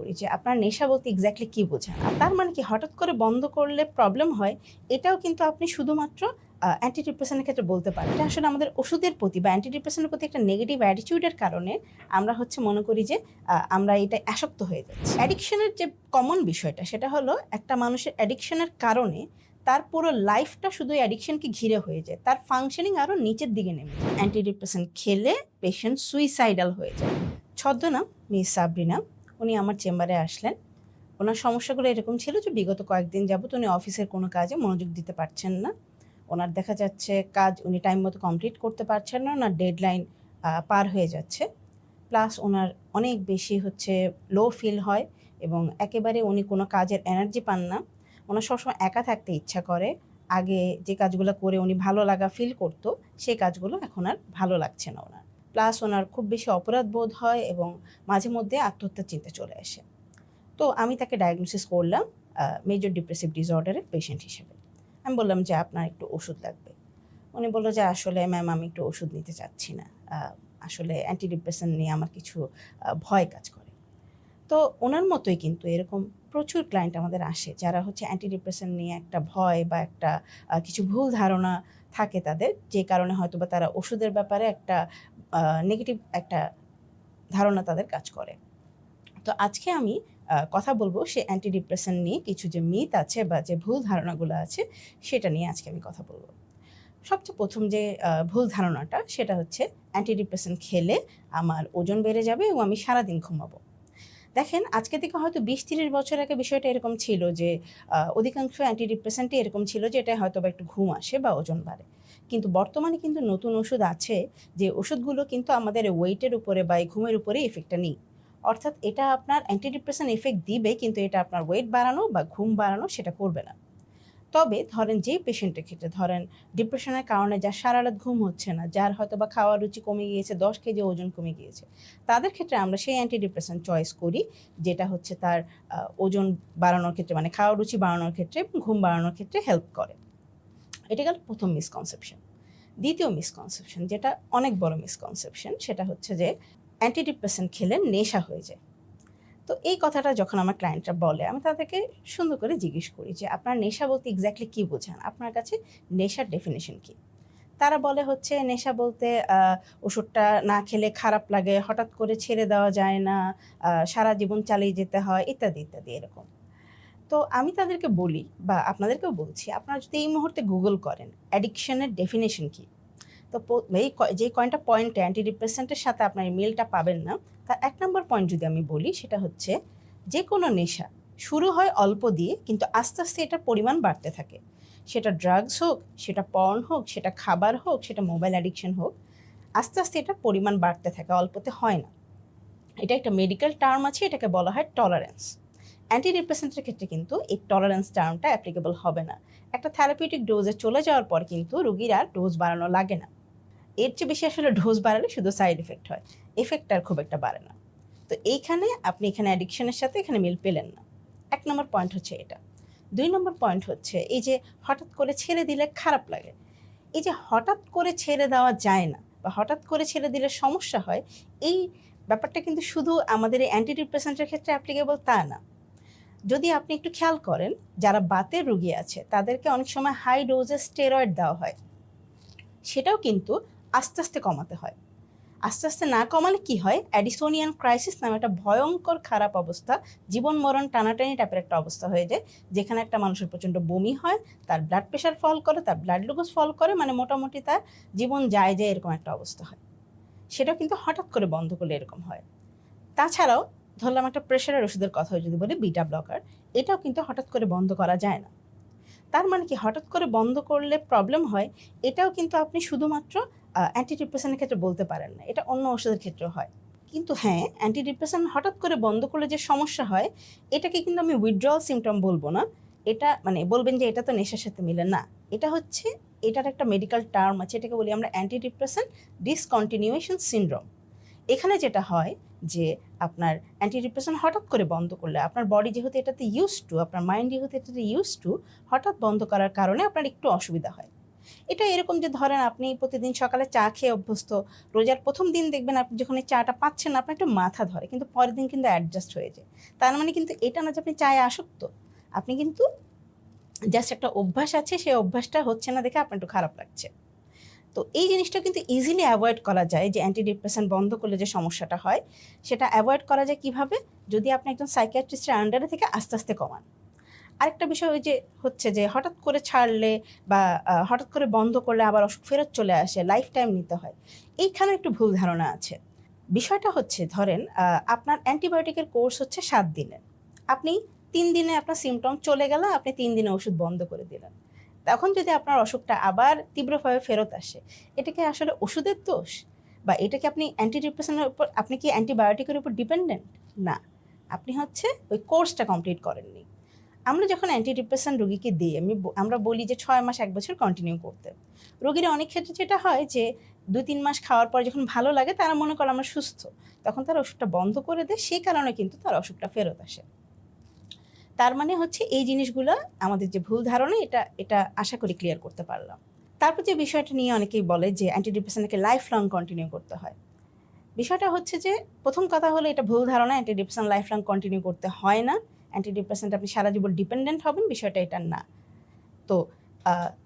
করি যে আপনার নেশা বলতে এক্স্যাক্টলি কি বোঝান? আর তার মানে কি হঠাৎ করে বন্ধ করলে প্রবলেম হয়, এটাও কিন্তু আপনি শুধুমাত্র অ্যান্টি ডিপ্রেশনের ক্ষেত্রে বলতে পারেন। এটা আসলে আমাদের ওষুধের প্রতি বা অ্যান্টি ডিপ্রেশনের প্রতি একটা নেগেটিভ অ্যাটিটিউডের কারণে আমরা মনে করি যে আমরা এটা আসক্ত হয়ে যাচ্ছি। অ্যাডিকশনের যে কমন বিষয়টা সেটা হলো একটা মানুষের অ্যাডিকশনের কারণে তার পুরো লাইফটা শুধু অ্যাডিকশনকে ঘিরে হয়ে যায়। তার ফাংশনিং আরও নিচের দিকে নেমে যায়। অ্যান্টি ডিপ্রেশন খেলে পেশেন্ট সুইসাইডাল হয়ে যায়। ছদ্মনাম মিস সাবরিনা। উনি আমার চেম্বারে আসলেন। ওনার সমস্যাগুলো এরকম ছিল যে বিগত কয়েকদিন যাবত উনি অফিসের কোনো কাজে মনোযোগ দিতে পারছেন না। ওনার দেখা যাচ্ছে কাজ উনি টাইম মতো কমপ্লিট করতে পারছেন না, ওনার ডেডলাইন পার হয়ে যাচ্ছে। প্লাস ওনার অনেক বেশি লো ফিল হয় এবং একেবারে উনি কোনো কাজের এনার্জি পান না। ওনার সবসময় একা থাকতে ইচ্ছা করে। আগে যে কাজগুলো করে উনি ভালো লাগা ফিল করতো, সেই কাজগুলো এখন আর ভালো লাগছে না ওনার। প্লাস ওনার খুব বেশি অপরাধ বোধ হয় এবং মাঝে মধ্যে আত্মহত্যার চিন্তা চলে আসে। তো আমি তাকে ডায়াগনোসিস করলাম মেজর ডিপ্রেসিভ ডিসঅর্ডারের পেশেন্ট হিসেবে। আমি বললাম যে আপনার একটু ওষুধ লাগবে। উনি বলল যে আসলে ম্যাম আমি একটু ওষুধ নিতে চাচ্ছি না, আসলে অ্যান্টি ডিপ্রেশন নিয়ে আমার কিছু ভয় কাজ করে। তো ওনার মতোই কিন্তু এরকম প্রচুর ক্লায়েন্ট আমাদের আসে যারা অ্যান্টি ডিপ্রেশন নিয়ে একটা ভয় বা একটা কিছু ভুল ধারণা থাকে তাদের, যে কারণে হয়তোবা তারা ওষুধের ব্যাপারে একটা নেগেটিভ একটা ধারণা তাদের কাজ করে। তো আজকে আমি কথা বলবো সে অ্যান্টি ডিপ্রেশন নিয়ে কিছু যে মিথ আছে বা যে ভুল ধারণাগুলো আছে সেটা নিয়ে আজকে আমি কথা বলবো। সবচেয়ে প্রথম যে ভুল ধারণাটা সেটা হচ্ছে অ্যান্টি ডিপ্রেশন খেলে আমার ওজন বেড়ে যাবে এবং আমি সারাদিন ঘুমাবো। দেখেন, আজকে থেকে হয়তো ২০-৩০ বছর আগে বিষয়টা এরকম ছিল যে অধিকাংশ অ্যান্টি ডিপ্রেশান্টই এরকম ছিল যে এটা হয়তো বা একটু ঘুম আসে বা ওজন বাড়ে। কিন্তু বর্তমানে কিন্তু নতুন ওষুধ আছে যে ওষুধগুলো কিন্তু আমাদের ওয়েটের উপরে বা এই ঘুমের উপরে ইফেক্টটা নেই। অর্থাৎ এটা আপনার অ্যান্টি ডিপ্রেশন ইফেক্ট দিবে, কিন্তু এটা আপনার ওয়েট বাড়ানো বা ঘুম বাড়ানো সেটা করবে না। তবে ধরেন যেই পেশেন্টের ক্ষেত্রে ধরেন ডিপ্রেশনের কারণে যার সারা রাত ঘুম হচ্ছে না, যার হয়তো বা খাওয়ার রুচি কমে গিয়েছে, 10 কেজি ওজন কমে গিয়েছে, তাদের ক্ষেত্রে আমরা সেই অ্যান্টি ডিপ্রেশন চয়েস করি যেটা তার ওজন বাড়ানোর ক্ষেত্রে মানে খাওয়ার রুচি বাড়ানোর ক্ষেত্রে এবং ঘুম বাড়ানোর ক্ষেত্রে হেল্প করে। এটা গেল প্রথম মিসকনসেপশন। দ্বিতীয় মিসকনসেপশন, যেটা অনেক বড় মিসকনসেপশন, সেটা যে অ্যান্টি ডিপ্রেশন খেলে নেশা হয়ে যায়। তো এই কথাটা যখন আমার ক্লায়েন্টরা বলে, আমি তাদেরকে সুন্দর করে জিজ্ঞেস করি যে আপনার নেশা বলতে এক্স্যাক্টলি কী বোঝান? আপনার কাছে নেশার ডেফিনিশন কী? তারা বলে নেশা বলতে ওষুধটা না খেলে খারাপ লাগে, হঠাৎ করে ছেড়ে দেওয়া যায় না, সারা জীবন চালিয়ে যেতে হয়, ইত্যাদি, ইত্যাদি এরকম। তো আমি তাদেরকে বলি বা আপনাদেরকেও বলছি, আপনারা যদি এই মুহূর্তে গুগল করেন অ্যাডিকশনের ডেফিনিশন কী, তো যে কয়েকটা পয়েন্টে অ্যান্টি ডিপ্রেসেন্টের সাথে আপনার এই মিলটা পাবেন না, তার ১ নম্বর পয়েন্ট যদি আমি বলি সেটা যে কোনো নেশা শুরু হয় অল্প দিয়ে কিন্তু আস্তে আস্তে এটার পরিমাণ বাড়তে থাকে। সেটা ড্রাগস হোক, সেটা পর্ন হোক, সেটা খাবার হোক, সেটা মোবাইল অ্যাডিকশন হোক, আস্তে আস্তে এটার পরিমাণ বাড়তে থাকে, অল্পতে হয় না। এটা একটা মেডিকেল টার্ম আছে, এটাকে বলা হয় টলারেন্স। অ্যান্টি ডিপ্রেসেন্টের ক্ষেত্রে কিন্তু এই টলারেন্স টার্মটা অ্যাপ্লিকেবল হবে না। একটা থেরাপিউটিক ডোজে চলে যাওয়ার পর কিন্তু রোগীর আর ডোজ বাড়ানো লাগে না। এর চেয়ে বেশি আসলে ডোজ বাড়ালে শুধু সাইড এফেক্ট হয়, এফেক্ট আর খুব একটা বাড়ে না। তো আপনি এখানে অ্যাডিকশনের সাথে এখানে মিল পেলেন না। ১ নম্বর পয়েন্ট এটা। ২ নম্বর পয়েন্ট এই যে হঠাৎ করে ছেড়ে দিলে খারাপ লাগে। এই যে হঠাৎ করে ছেড়ে দেওয়া যায় না বা হঠাৎ করে ছেড়ে দিলে সমস্যা হয়, এই ব্যাপারটা কিন্তু শুধু আমাদের এই অ্যান্টি ডিপ্রেসেন্টের ক্ষেত্রে অ্যাপ্লিকেবল তা না। যদি আপনি একটু খেয়াল করেন, যারা বাতের রোগী আছে তাদেরকে অনেক সময় হাই ডোজে স্টেরয়েড দেওয়া হয়, সেটাও কিন্তু আস্তে আস্তে কমাতে হয়। আস্তে আস্তে না কমালে কি হয়, অ্যাডিসোনিয়ান ক্রাইসিস নামে একটা ভয়ঙ্কর খারাপ অবস্থা, জীবন মরণ টানাটানি টাইপের একটা অবস্থা হয়ে যায়, যেখানে একটা মানুষের প্রচণ্ড বমি হয়, তার ব্লাড প্রেশার ফল করে, তার ব্লাড গ্লুকোজ ফল করে, মানে মোটামুটি তার জীবন যায় এরকম একটা অবস্থা হয়। সেটাও কিন্তু হঠাৎ করে বন্ধ করলে এরকম হয়। তাছাড়াও ধরলাম একটা প্রেশারের ওষুধের কথা যদি বলি, বিটা ব্লকার, এটাও কিন্তু হঠাৎ করে বন্ধ করা যায় না। তার মানে কি হঠাৎ করে বন্ধ করলে প্রবলেম হয়, এটাও কিন্তু আপনি শুধুমাত্র অ্যান্টি ডিপ্রেশনের ক্ষেত্রে বলতে পারেন না, এটা অন্য ওষুধের ক্ষেত্রেও হয়। কিন্তু হ্যাঁ, অ্যান্টি ডিপ্রেশন হঠাৎ করে বন্ধ করলে যে সমস্যা হয়, এটাকে কিন্তু আমি উইথড্রয়াল সিমটম বলবো না। এটা বলবেন যে এটা তো নেশার সাথে মিলে না। এটা এটার একটা মেডিকেল টার্ম আছে, এটাকে বলি আমরা অ্যান্টি ডিপ্রেশন ডিসকন্টিনিউয়েশন সিনড্রোম। এখানে যেটা হয় যে আপনার অ্যান্টি ডিপ্রেশন হঠাৎ করে বন্ধ করলে আপনার বডি যেহেতু এটাতে ইউজ টু, আপনার মাইন্ড যেহেতু এটাতে ইউজ টু, হঠাৎ বন্ধ করার কারণে আপনার একটু অসুবিধা হয়। এটা এরকম যে ধরেন আপনি প্রতিদিন সকালে চা খেয়ে অভ্যস্ত, রোজার প্রথম দিন দেখবেন আপনি যখন এই চাটা পাচ্ছেন আপনার একটু মাথা ধরে, কিন্তু পরের দিন কিন্তু অ্যাডজাস্ট হয়ে যায়। তার মানে কিন্তু এটা না যে আপনি চায়ে আসক্ত, আপনি কিন্তু জাস্ট একটা অভ্যাস আছে, সেই অভ্যাসটা হচ্ছে না দেখে আপনার একটু খারাপ লাগছে। তো এই জিনিসটা কিন্তু ইজিলি অ্যাভয়েড করা যায়, যে অ্যান্টিডিপ্রেসেন্ট বন্ধ করলে যে সমস্যাটা হয় সেটা অ্যাভয়েড করা যায় কিভাবে, যদি আপনি একজন সাইকিয়াট্রিস্টের আন্ডারে থেকে আস্তে আস্তে কমান। আরেকটা বিষয় ওই যে হচ্ছে যে হঠাৎ করে ছাড়লে বা হঠাৎ করে বন্ধ করলে আবার অসুখ ফেরত চলে আসে, লাইফ টাইম নিতে হয়, এইখানে একটু ভুল ধারণা আছে। বিষয়টা হচ্ছে ধরেন আপনার অ্যান্টিবায়োটিকের কোর্স হচ্ছে 7 দিনের, আপনি 3 দিনে আপনার সিমটম চলে গেল, আপনি 3 দিনে ওষুধ বন্ধ করে দিলেন। তখন যদি আপনার অসুখটা আবার তীব্রভাবে ফেরত আসে, এটা কি আসলে ওষুধের দোষ, বা এটা কি আপনি অ্যান্টিডিপ্রেসেন্টের উপর, আপনি কি অ্যান্টিবায়োটিকের উপর ডিপেন্ডেন্ট? না, আপনি হচ্ছে ওই কোর্সটা কমপ্লিট করেননি। আমরা যখন অ্যান্টিডিপ্রেসেন্ট রোগীকে দিই আমরা বলি যে 6 মাস 1 বছর কন্টিনিউ করতে। রোগীরা অনেক ক্ষেত্রে যেটা হয় যে 2-3 মাস খাওয়ার পর যখন ভালো লাগে তারা মনে করে আমরা সুস্থ, তখন তারা ওষুধটা বন্ধ করে দেয়, সেই কারণে কিন্তু তার অসুখটা ফেরত আসে। তার মানে হচ্ছে এই জিনিসগুলো আমাদের যে ভুল ধারণা, এটা এটা আশা করি ক্লিয়ার করতে পারলাম। তারপর যে বিষয়টা নিয়ে অনেকেই বলে যে অ্যান্টিডিপ্রেসেন্টকে লাইফ লং কন্টিনিউ করতে হয়। বিষয়টা হচ্ছে যে প্রথম কথা হলো এটা ভুল ধারণা, অ্যান্টিডিপ্রেসেন্ট লাইফ লং কন্টিনিউ করতে হয় না। অ্যান্টিডিপ্রেসেন্ট আপনি সারা জীবন ডিপেন্ডেন্ট হবেন, বিষয়টা এটা না। তো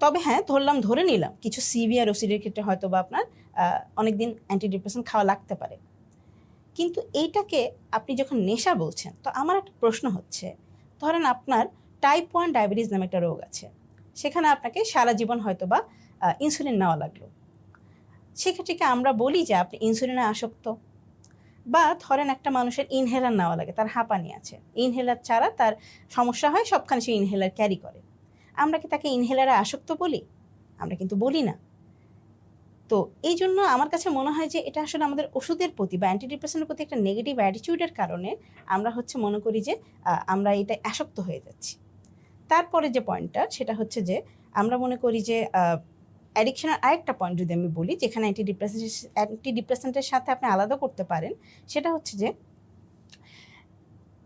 তবে হ্যাঁ, ধরে নিলাম কিছু সিভিয়ার ওসিডির ক্ষেত্রে হয়তো বা আপনার অনেকদিন অ্যান্টিডিপ্রেসেন্ট খাওয়া লাগতে পারে, কিন্তু এইটাকে আপনি যখন নেশা বলছেন, তো আমার একটা প্রশ্ন হচ্ছে, ধরেন আপনার টাইপ 1 ডায়াবেটিস নামে একটা রোগ আছে, সেখানে আপনাকে সারা জীবন হয়তো বা ইনসুলিন নেওয়া লাগলো, সেক্ষেত্রে কি আমরা বলি যে আপনি ইনসুলিনে আসক্ত? বা ধরেন একটা মানুষের ইনহেলার নেওয়া লাগে, তার হাঁপানি আছে, ইনহেলার ছাড়া তার সমস্যা হয়, সবখানে সে ইনহেলার ক্যারি করে, আমরা কি তাকে ইনহেলারে আসক্ত বলি? আমরা কিন্তু বলি না। তো এই জন্য আমার কাছে মনে হয় যে এটা আসলে আমাদের ওষুধের প্রতি বা অ্যান্টিডিপ্রেসেন্টের প্রতি একটা নেগেটিভ অ্যাটিটিউডের কারণে আমরা হচ্ছে মনে করি যে আমরা এটা আসক্ত হয়ে যাচ্ছি। তারপরে যে পয়েন্টটা সেটা হচ্ছে যে আমরা মনে করি যে অ্যাডিকশনের আরেকটা পয়েন্ট যদি আমি বলি, যেখানে অ্যান্টিডিপ্রেসেন্টের সাথে আপনি আলাদা করতে পারেন, সেটা হচ্ছে যে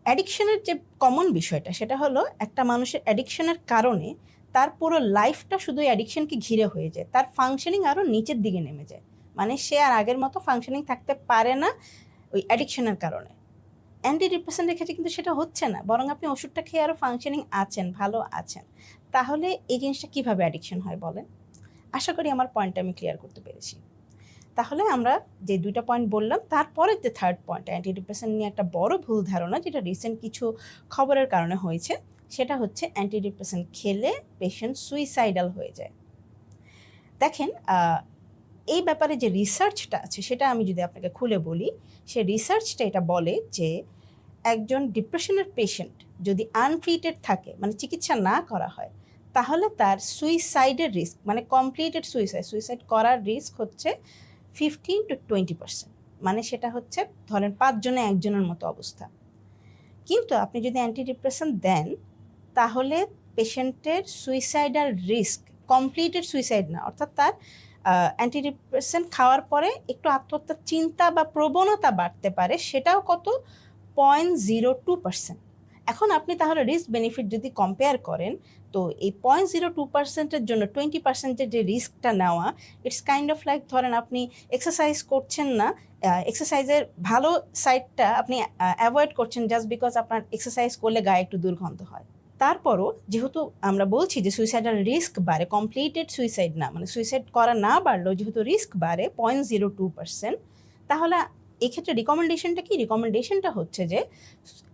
অ্যাডিকশনের যে কমন বিষয়টা সেটা হলো একটা মানুষের অ্যাডিকশনের কারণে তার পুরো লাইফটা শুধু অ্যাডিকশনকে ঘিরে হয়ে যায়, তার ফাংশনিং আরও নিচের দিকে নেমে যায়, মানে সে আর আগের মতো ফাংশনিং থাকতে পারে না ওই অ্যাডিকশনের কারণে। অ্যান্টিডিপ্রেসেন্টের ক্ষেত্রে কিন্তু সেটা হচ্ছে না, বরং আপনি ওষুধটা খেয়ে আরও ফাংশনিং আছেন, ভালো আছেন। তাহলে এই জিনিসটা কীভাবে অ্যাডিকশন হয় বলেন? আশা করি আমার পয়েন্টটা আমি ক্লিয়ার করতে পেরেছি। তাহলে আমরা যে 2টা পয়েন্ট বললাম, তারপরের যে 3rd পয়েন্ট, অ্যান্টিডিপ্রেসেন্ট নিয়ে একটা বড় ভুল ধারণা যেটা রিসেন্ট কিছু খবরের কারণে হয়েছে, সেটা হচ্ছে অ্যান্টিডিপ্রেসেন্ট খেলে পেশেন্ট সুইসাইডাল হয়ে যায়। দেখেন, এই ব্যাপারে যে রিসার্চটা আছে সেটা আমি যদি আপনাকে খুলে বলি, সে রিসার্চটা এটা বলে যে একজন ডিপ্রেশনের পেশেন্ট যদি আনট্রিটেড থাকে, মানে চিকিৎসা না করা হয়, তাহলে তার সুইসাইডের রিস্ক, মানে কমপ্লিটেড সুইসাইড করার রিস্ক হচ্ছে 15-20%, মানে সেটা হচ্ছে ধরেন 5 জনে 1 জনের মতো অবস্থা। কিন্তু আপনি যদি অ্যান্টিডিপ্রেসেন্ট দেন, তাহলে পেশেন্টের সুইসাইডাল রিস্ক, কমপ্লিটেড সুইসাইড না, অর্থাৎ তার অ্যান্টিডিপ্রেসেন্ট খাওয়ার পরে একটু আত্মহত্যার চিন্তা বা প্রবণতা বাড়তে পারে, সেটাও কত, 0.02%। এখন আপনি তাহলে রিস্ক বেনিফিট যদি কম্পেয়ার করেন, তো এই 0.02%-এর জন্য 20%-এর যে রিস্কটা নেওয়া, ইটস কাইন্ড অফ লাইক ধরেন আপনি এক্সারসাইজ করছেন না, এক্সারসাইজের ভালো সাইডটা আপনি অ্যাভয়েড করছেন জাস্ট বিকজ আপনার এক্সারসাইজ করলে গায়ে একটু দুর্গন্ধ হয়। তারপরও যেহেতু আমরা বলছি যে সুইসাইডাল রিস্ক বাড়ে, কমপ্লিটেড সুইসাইড না, মানে সুইসাইড করা না বাড়লেও যেহেতু রিস্ক বাড়ে 0.02%, তাহলে এক্ষেত্রে রিকমেন্ডেশনটা কি? রিকমেন্ডেশনটা হচ্ছে যে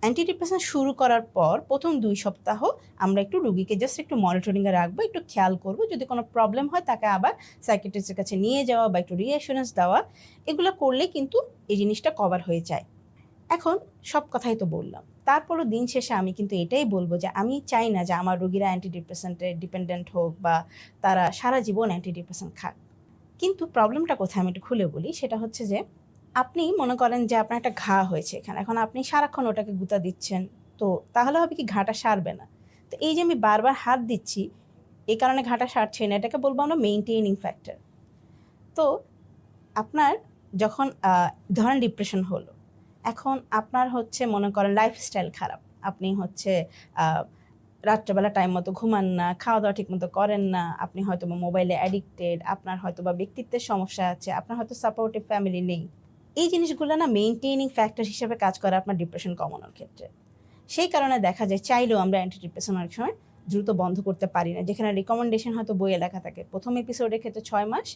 অ্যান্টিডিপ্রেসেন্ট শুরু করার পর প্রথম 2 সপ্তাহ আমরা একটু রুগীকে জাস্ট একটু মনিটরিংয়ে রাখবো, একটু খেয়াল করবো, যদি কোনো প্রবলেম হয় তাকে আবার সাইকিয়াট্রিস্টের কাছে নিয়ে যাওয়া বা একটু রিঅ্যাসুরেন্স দেওয়া, এগুলো করলে কিন্তু এই জিনিসটা কভার হয়ে যায়। এখন সব কথাই তো বললাম, তারপরও দিন শেষে আমি কিন্তু এটাই বলবো যে আমি চাই না যে আমার রোগীরা অ্যান্টিডিপ্রেসেন্টে ডিপেন্ডেন্ট হোক বা তারা সারা জীবন অ্যান্টিডিপ্রেসেন্ট খাক। কিন্তু প্রবলেমটা কোথায় আমি একটু খুলে বলি, সেটা হচ্ছে যে আপনি মনে করেন যে আপনার একটা ঘা হয়েছে এখানে, এখন আপনি সারাক্ষণ ওটাকে গুঁতা দিচ্ছেন, তো তাহলে হবে কি ঘাটা সারবে না। তো এই যে আমি বারবার হাত দিচ্ছি, এই কারণে ঘাটা সারছে না, এটাকে বলবো আমরা মেইনটেইনিং ফ্যাক্টর। তো আপনার যখন ধরেন ডিপ্রেশন হলো, এখন আপনার হচ্ছে মনে করেন লাইফস্টাইল খারাপ, আপনি হচ্ছে রাত্রেবেলা টাইম মতো ঘুমান না, খাওয়া দাওয়া ঠিক মতো করেন না, আপনি হয়তো বা মোবাইলে অ্যাডিক্টেড, আপনার হয়তো বা ব্যক্তিত্বের সমস্যা আছে, আপনার হয়তো সাপোর্টিভ ফ্যামিলি নেই। এই জিনিসগুলো না মেইনটেইনিং ফ্যাক্টর হিসেবে কাজ করে আপনার ডিপ্রেশন কমানোর ক্ষেত্রে। সেই কারণে দেখা যায় চাইলেও আমরা অ্যান্টি ডিপ্রেশন অনেক সময় দ্রুত বন্ধ করতে পারি না। যেখানে রিকমেন্ডেশন হয়তো বইয়ে লেখা থাকে ১ম এপিসোডের ক্ষেত্রে ৬ মাস,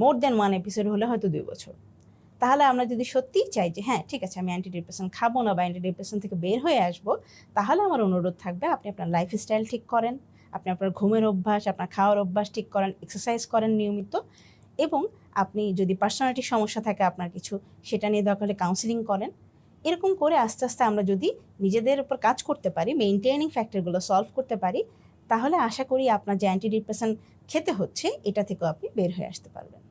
মোর দ্যান 1 এপিসোড হলে হয়তো ২ বছর। তাহলে আমরা যদি সত্যিই চাই যে হ্যাঁ, ঠিক আছে আমি অ্যান্টি ডিপ্রেশন খাবো না বা অ্যান্টি ডিপ্রেশন থেকে বের হয়ে আসবো, তাহলে আমার অনুরোধ থাকবে আপনি আপনার লাইফস্টাইল ঠিক করেন, আপনি আপনার ঘুমের অভ্যাস, আপনার খাওয়ার অভ্যাস ঠিক করেন, এক্সারসাইজ করেন নিয়মিত এবং আপনি যদি পার্সোনালিটির সমস্যা থাকে আপনার কিছু, সেটা নিয়ে দরকার হলে কাউন্সেলিং করেন। এরকম করে আস্তে, আস্তে আমরা যদি নিজেদের উপর কাজ করতে পারি, মেইনটেইনিং ফ্যাক্টরগুলো সলভ করতে পারি, তাহলে আশা করি আপনার যে অ্যান্টি ডিপ্রেশন খেতে হচ্ছে, এটা থেকেও আপনি বের হয়ে আসতে পারবেন।